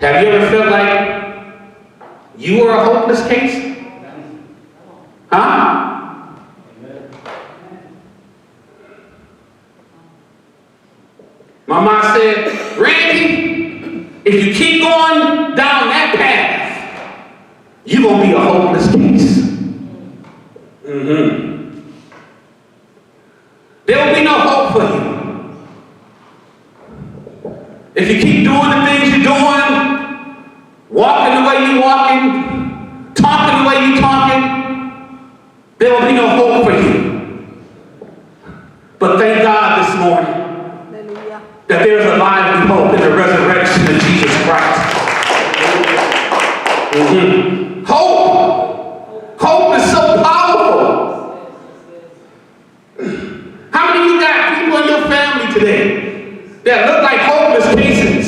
Have you ever felt like you were a hopeless case? Huh? My mom said, Randy, if you keep going down that path, you're going to be a hopeless case. There will be no hope for you. If you keep doing the things you're doing, walking the way you're walking, talking the way you're talking, there will be no hope for you. But thank God this morning that there is a lively hope in the resurrection of Jesus Christ. Hope is so powerful. How many of you got people in your family today that look like hopeless cases?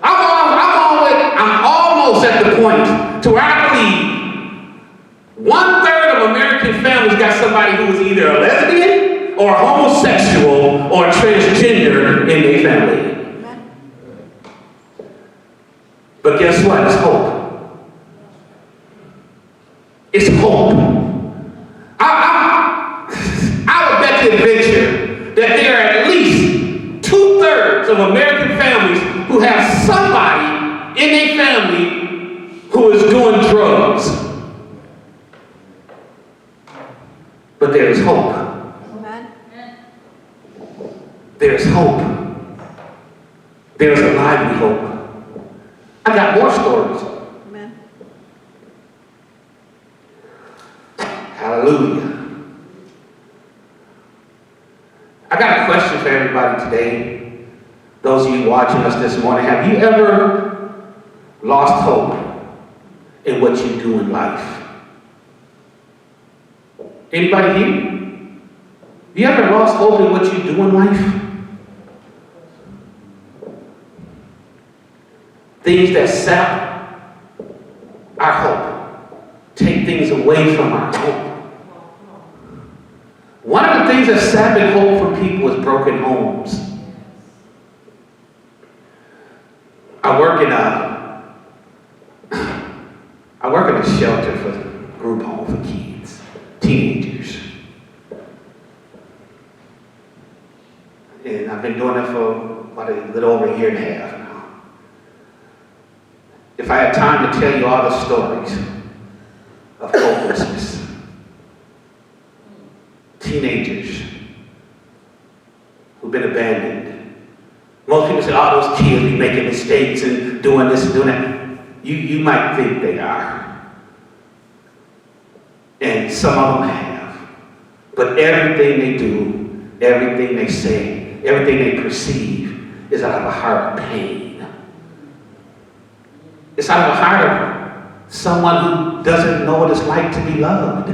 I'm almost at the point to where I believe 1/3 of American families got somebody who is either a lesbian or homosexual or transgender in their family. But guess what? It's hope. It's hope. I would bet the adventure that there are at least 2/3 of American families who have somebody in their family who is doing drugs. But there is hope. There's hope. There's a lively hope. I got more stories. Amen. Hallelujah. I got a question for everybody today. Those of you watching us this morning, have you ever lost hope in what you do in life? Anybody here? You ever lost hope in what you do in life? Things that sap our hope, take things away from our hope. One of the things that sap hope from people is broken homes. I work in a shelter for group home for kids, teenagers. And I've been doing that for about a little over a year and a half now. If I had time to tell you all the stories of hopelessness, teenagers who've been abandoned. Most people say, oh, those kids be making mistakes and doing this and doing that. You might think they are. And some of them have. But everything they do, everything they say, everything they perceive is out of a heart of pain. It's out of the heart of someone who doesn't know what it's like to be loved.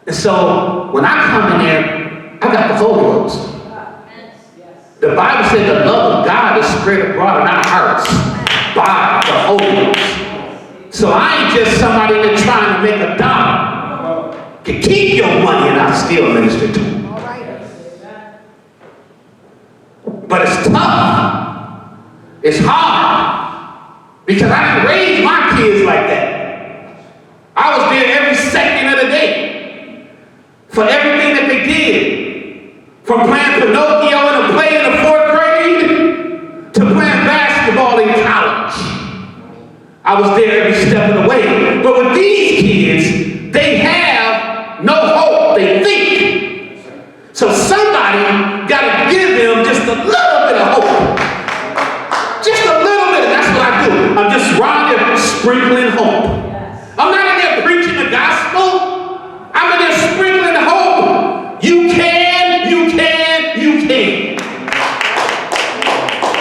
And so, when I come in there, I got the Holy Ghost. The Bible says the love of God is spread abroad in our hearts by the Holy Ghost. So I ain't just somebody that's trying to make a dollar. Can keep your money and I still minister to them. But it's tough. It's hard. Because I didn't raise my kids like that. I was there every second of the day for everything that they did. From playing Pinocchio in a play in the 4th grade to playing basketball in college. I was there every step of the way. But with these kids, they have no hope. They think. So somebody got to give them just a little bit of hope. Just a little bit. That's what I do. I'm just around there sprinkling hope. I'm not in there preaching the gospel. I'm in there sprinkling hope. You can, you can, you can.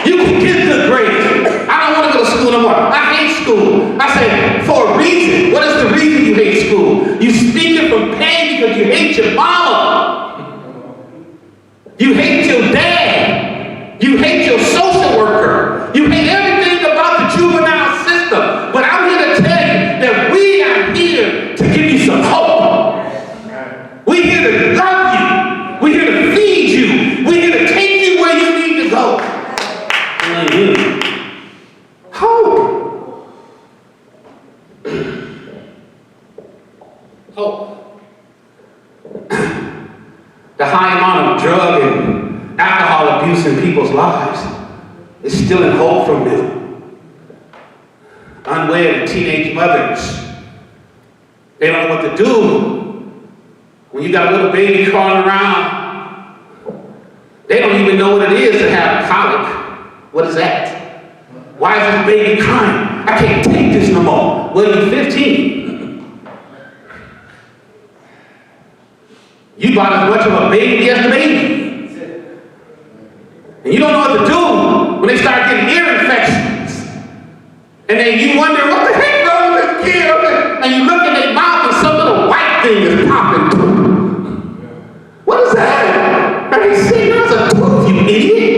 You can get good grades. I don't want to go to school no more. I hate school. I say, for a reason. What is the reason you hate school? You speaking from pain because you hate your mama. You hate your dad. You hate your social worker. You hate everything about the juvenile system. But I'm here to tell you that we are here to give you some hope. We're here to love you. We're here to feed you. We're here to take you where you need to go. bring hope. Hope. The high amount of drug and alcohol abuse in people's lives is stealing hope from them. Unwed teenage mothers, they don't know what to do. When you got a little baby crawling around, they don't even know what it is to have colic. What is that? Why is this baby crying? I can't take this no more. Well, you're 15. You bought as much of a baby as the baby. And you don't know what to do when they start getting ear infections. And then you wonder, what the heck wrong with this kid? And you look in their mouth and some little white thing is popping. What is that? Are they saying that's a tooth, you idiot?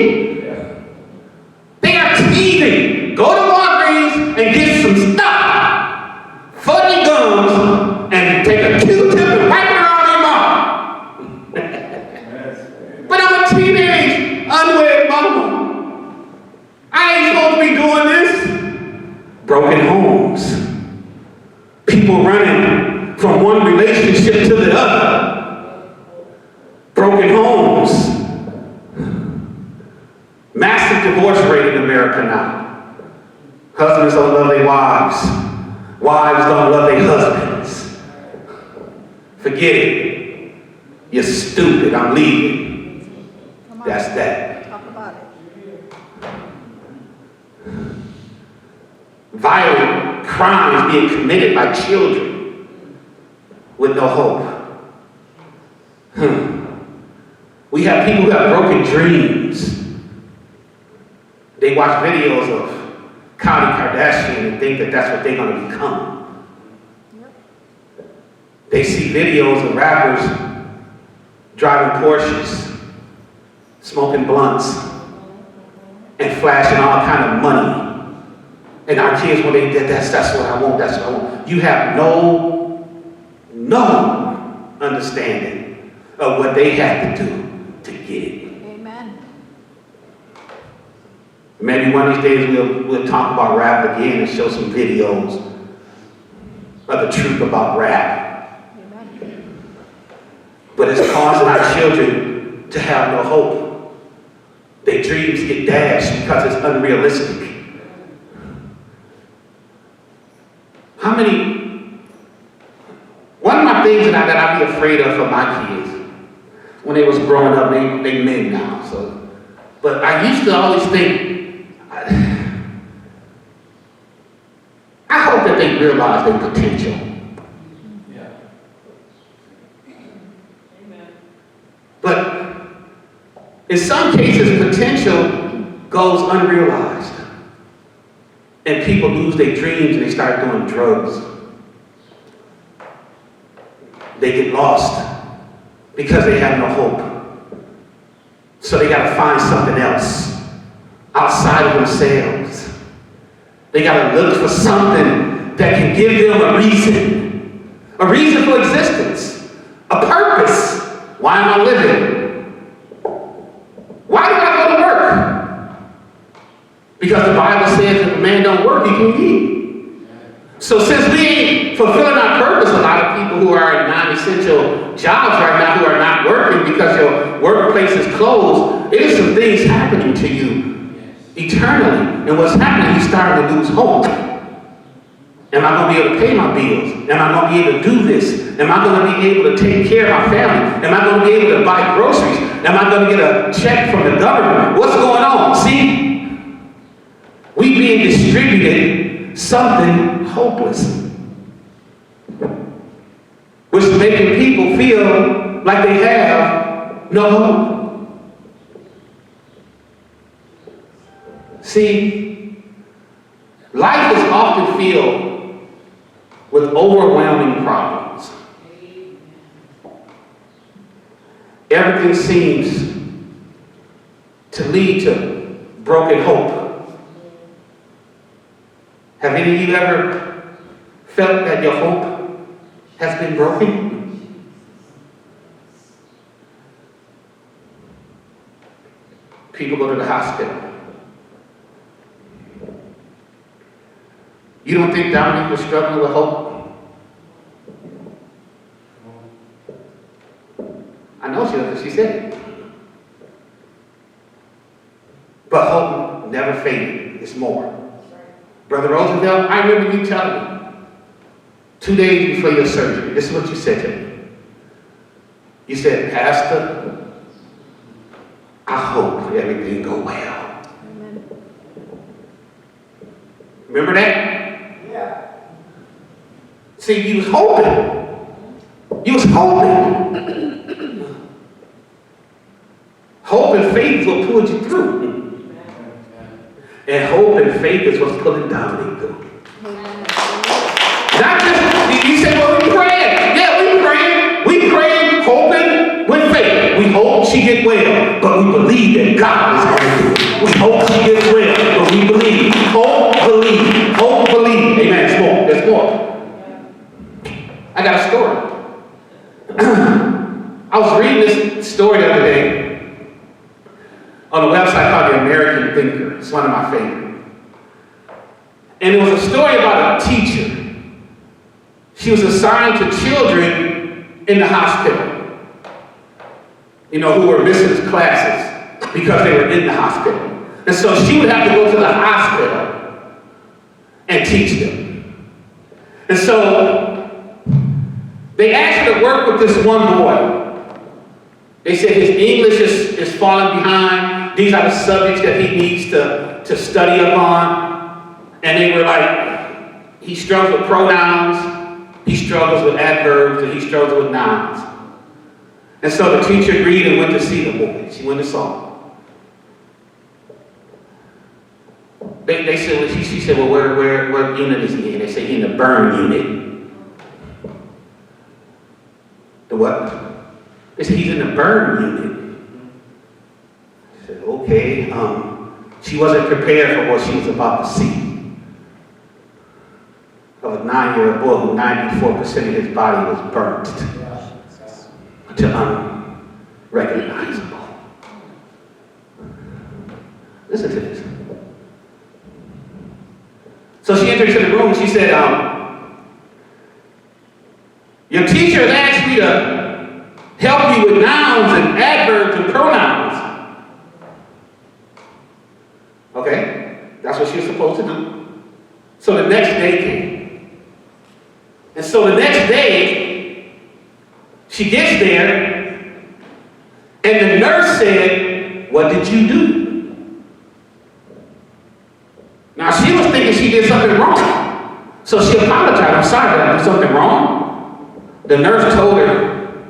They are teething. Go to Walgreens and get some stuff. Funny gums and take a Q-tip and wipe it around their mouth. But I'm a teenage, unwed mama. I ain't supposed to be doing this. Broken homes. People running from one relationship to the other. Broken homes. Massive divorce rate in America now. Husbands don't love their wives. Wives don't love their husbands. Forget it. You're stupid. I'm leaving. That's that. Talk about it. Violent crimes being committed by children with no hope. We have people who have broken dreams. They watch videos of Kylie Kardashian and think that that's what they're going to become. They see videos of rappers driving Porsches, smoking blunts, and flashing all kind of money. And our kids, when they did that's what I want, that's what I want. You have no understanding of what they had to do to get it. Amen. Maybe one of these days we'll talk about rap again and show some videos of the truth about rap. Amen. But it's causing our children to have no hope. Their dreams get dashed because it's unrealistic. One of my things that I be afraid of for my kids, when they was growing up, they men now, so. But I used to always think, I hope that they realize their potential. Yeah. Amen. But in some cases, potential goes unrealized. And people lose their dreams and they start doing drugs. They get lost because they have no hope. So they got to find something else outside of themselves. They got to look for something that can give them a reason for existence, a purpose. Why am I living? Why do I go to work? Because the Bible says if a man don't work, he can eat. So since we ain't fulfilling our purpose, a lot of people who are in non-essential jobs right now who are not working because your workplace is closed, there's some things happening to you eternally. And what's happening, you're starting to lose hope. Am I going to be able to pay my bills? Am I going to be able to do this? Am I going to be able to take care of my family? Am I going to be able to buy groceries? Am I going to get a check from the government? What's going on? See? We being distributed something hopeless, which is making people feel like they have no hope. See, life is often filled with overwhelming problems. Everything seems to lead to broken hope. Have any of you ever felt that your hope has been broken? People go to the hospital You don't think Dominique was struggling with hope? I know she was, because she said it. But hope never faded. It's more. Brother Roosevelt, I remember you telling me 2 days before your surgery, this is what you said to me. You said, Pastor, I hope everything go well. Amen. Remember that? Yeah. See, you was hoping. You was hoping. Hope and faith is what pulled you through. And hope and faith is what's pulling Dominique through. Not just, you say, well, we praying. Yeah, we praying. We praying, hoping, with faith. We hope she gets well, but we believe that God is going to do it. We hope she gets well, but we believe. Hope, believe. Hope, believe. Amen. There's more. There's more. I got a story. I was reading this story the other day on a website called The American Thinker. It's one of my favorites. And it was a story about a teacher. She was assigned to children in the hospital, who were missing classes because they were in the hospital. And so she would have to go to the hospital and teach them. And so they asked her to work with this one boy. They said his English is falling behind. These are the subjects that he needs to study up on. And they were like, he struggles with pronouns, he struggles with adverbs, and he struggles with nouns. And so the teacher agreed and went to see the boy. She went and saw him. They said, she said, well, where unit is he in? They said, he's in the burn unit. The what? They said, he's in the burn unit. I said, okay. She wasn't prepared for what she was about to see. Of a 9-year-old boy who 94% of his body was burnt to unrecognizable. Listen to this. So she entered into the room and she said, your teacher has asked me to help you with nouns and adverbs and pronouns. Okay? That's what she was supposed to do. So the next day came. And so the next day, she gets there, and the nurse said, what did you do? Now she was thinking she did something wrong. So she apologized. I'm sorry, did I do something wrong? The nurse told her,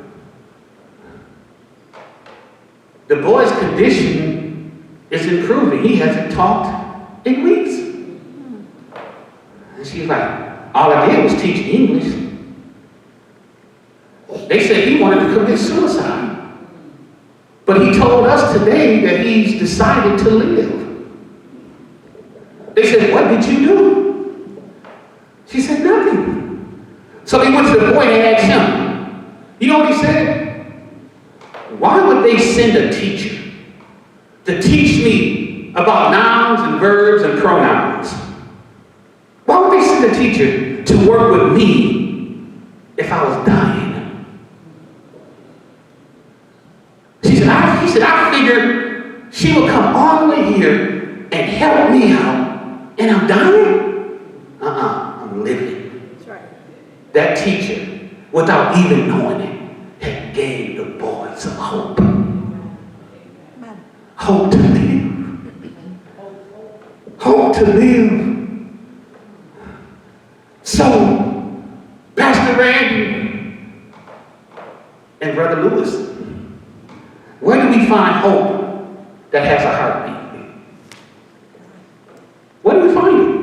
the boy's condition is improving. He hasn't talked in weeks. And she's like, all I did was teach English. They said he wanted to commit suicide. But he told us today that he's decided to live. They said, what did you do? She said, nothing. So they went to the boy and asked him. You know what he said? Why would they send a teacher to teach me about nouns and verbs and pronouns? Why would they send a teacher to work with me if I was dying? He said, I figured she would come all the way here and help me out, and I'm dying? I'm living. That's right. That teacher, without even knowing it, had gave the boy some hope. Hope to live. Hope to live. So, Pastor Randy and Brother Lewis, where do we find hope that has a heartbeat? Where do we find it?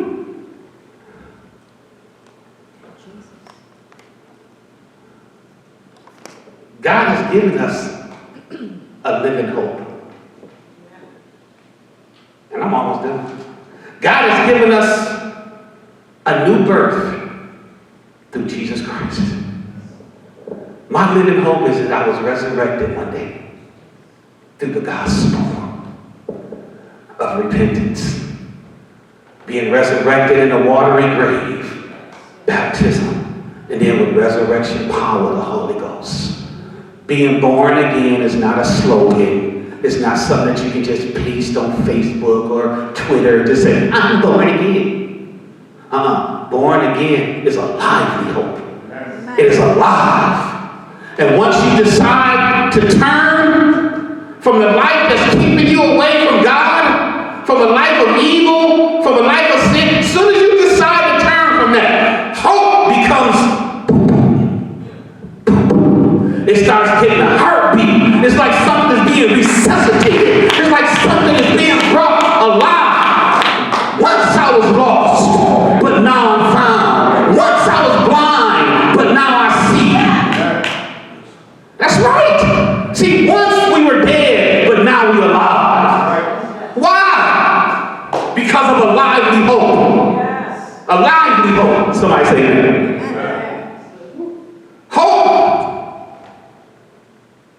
God has given us a living hope. And I'm almost done. God has given us a new birth through Jesus Christ. My living hope is that I was resurrected one day through the gospel of repentance, being resurrected in a watery grave, baptism, and then with resurrection power, the Holy Ghost. Being born again is not a slogan. It's not something that you can just paste on Facebook or Twitter, just say, I'm born again. Born again is a lively hope. It is alive. And once you decide to turn from the life that's keeping you away from God, from a life of evil, from a life of sin, as soon as you decide to turn from that, hope becomes, it starts getting a heartbeat. It's like something is being resuscitated. It's like something is being brought alive. Once I was lost, but now I'm found. Once I was blind, but now I see. That's right. See, once we were dead, but now we're alive. Why? Because of a lively hope. A lively hope. Somebody say that. Hope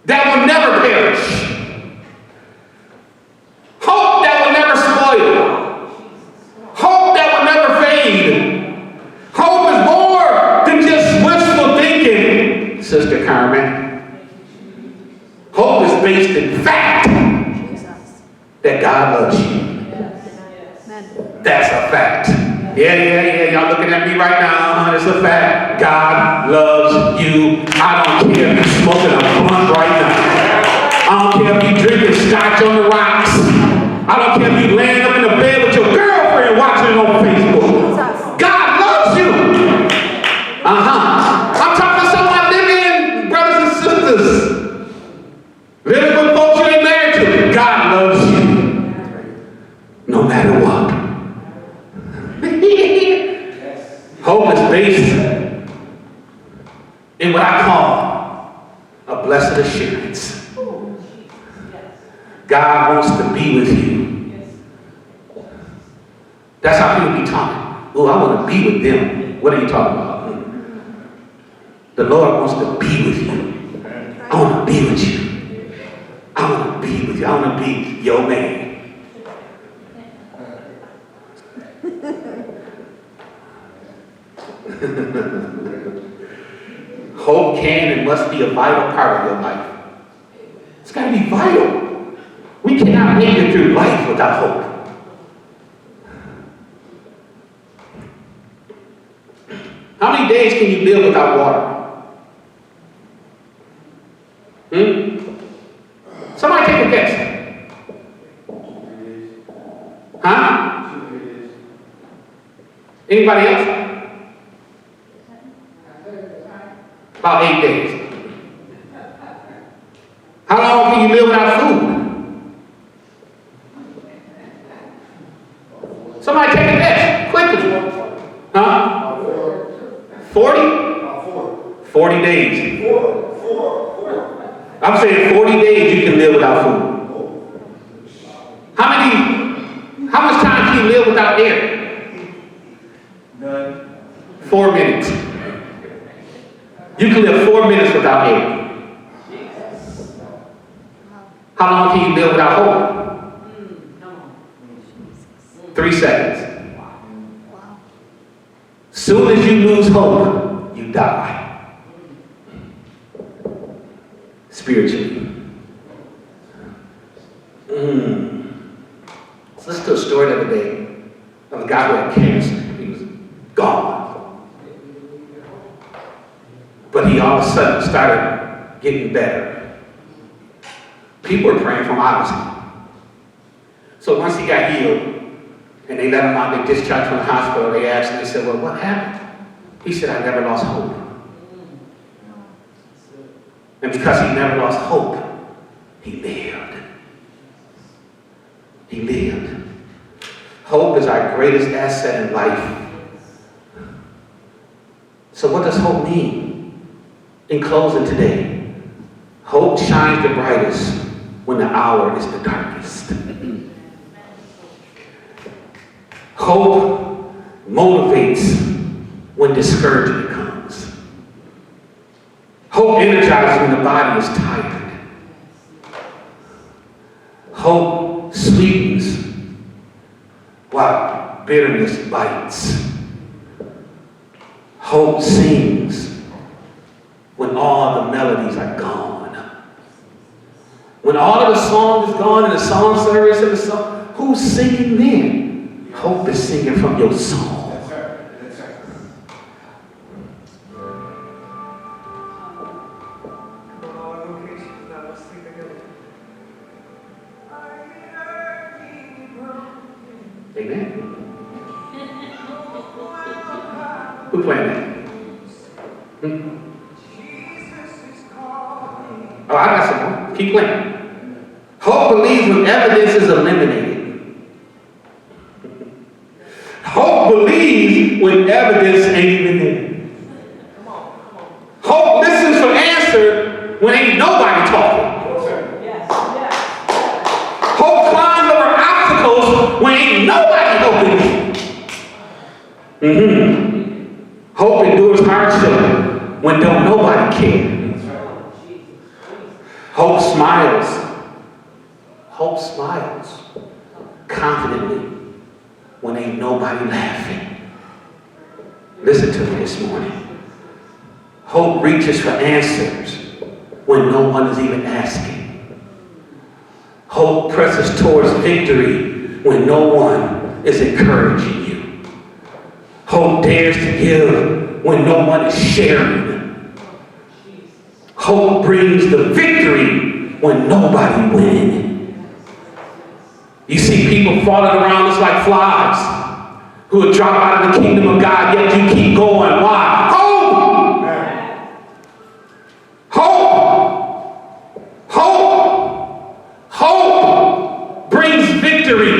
that will never perish. Hope that will never spoil. Hope that will never fade. Hope is more than just wishful thinking, Sister Carmen. Hope is based in fact that God loves you. That's a fact. Yeah. Y'all looking at me right now. It's a fact. God loves you. I don't care if you're smoking a blunt right now. I don't care if you're drinking scotch on the rocks. I don't care if you're laying up in the bed with your girlfriend watching it on Facebook. God loves you. I'm talking to somebody living, brothers and sisters. Living with folks you ain't married to. God loves you. No matter what. Hope is based in what I call a blessed assurance. God wants to be with you. That's how people be talking. Oh, I want to be with them. What are you talking about? The Lord wants to be with you. I want to be with you. I want to be with you. I want to be your man. Hope can and must be a vital part of your life. It's got to be vital. We cannot make it through life without hope. How many days can you live without water? Somebody take a guess. Huh? Anybody else? About 8 days. How long can you live without food? Somebody take a guess, quickly. Huh? 40? 40 days. I'm saying 40 days you can live without food. How much time can you live without air? None. 4 minutes. You can live 4 minutes without air. How long can you live without hope? 3 seconds. Soon as you lose hope, you die. Spiritually. So let's do a story the other day of a guy who had cancer. He was gone. But he all of a sudden started getting better. People were praying for him, obviously. So once he got healed, and they let him out, they discharged from the hospital, they asked him, they said, well, what happened? He said, I never lost hope. And because he never lost hope, he lived. He lived. Hope is our greatest asset in life. So what does hope mean? In closing today, hope shines the brightest when the hour is the darkest. Hope motivates when discouragement comes. Hope energizes when the body is tired. Hope sweetens. Wow. bitterness bites. Hope sings when all the melodies are gone. When all of the song is gone in the song service and the song, who's singing then? Hope is singing from your soul. Amen. Who playing that? Oh, I got some more. Keep playing. Hope believes when evidence is eliminated. Hope believes when evidence ain't even there. Hope listens for answer when ain't nobody talking. Hope climbs over obstacles when ain't nobody helping you. Hope endures hardship when don't nobody care. Hope smiles. Hope smiles confidently when ain't nobody laughing. Listen to me this morning. Hope reaches for answers when no one is even asking. Hope presses towards victory when no one is encouraging you. Hope dares to give when no one is sharing. Hope brings the victory when nobody wins. You see people falling around us like flies who would drop out of the kingdom of God, yet you keep going. Why? Hope! Hope! Hope! Hope brings victory.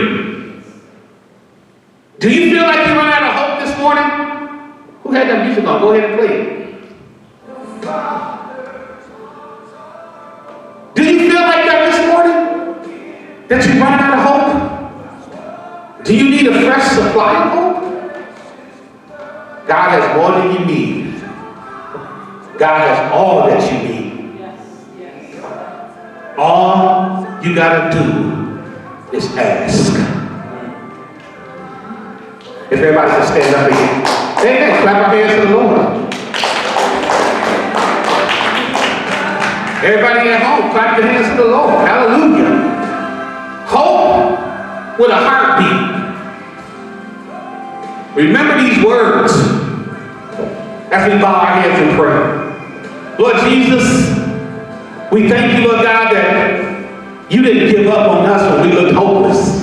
Do you feel like you run out of hope this morning? Who had that music on? Go ahead and play it. Do you feel like that this morning? That you're running out of hope? Do you need a fresh supply of hope? God has more than you need. God has all that you need. All you gotta do is ask. If everybody can stand up again. Amen. Clap our hands to the Lord. Everybody at home, clap your hands to the Lord. Hallelujah. Hope with a heartbeat. Remember these words as we bow our heads in prayer. Lord Jesus, we thank you, Lord God, that you didn't give up on us when we looked hopeless.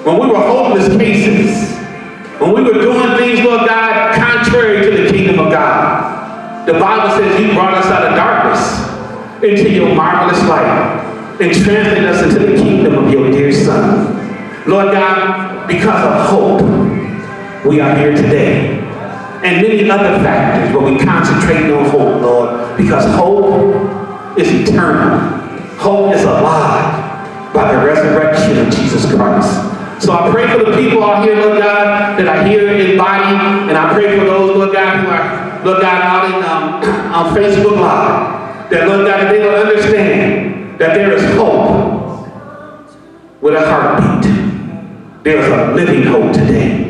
When we were hopeless cases. When we were doing things, Lord God, contrary to the kingdom of God. The Bible says you brought us out of darkness into your marvelous light and translated us into the kingdom of your dear Son. Lord God, because of hope, we are here today. And many other factors, but we concentrate on hope, Lord, because hope is eternal. Hope is alive by the resurrection of Jesus Christ. So I pray for the people out here, Lord God, that are here in body, and I pray for those, Lord God, who are, Lord God, out in on Facebook Live, that, Lord God, that they will understand that there is hope with a heartbeat. There is a living hope today.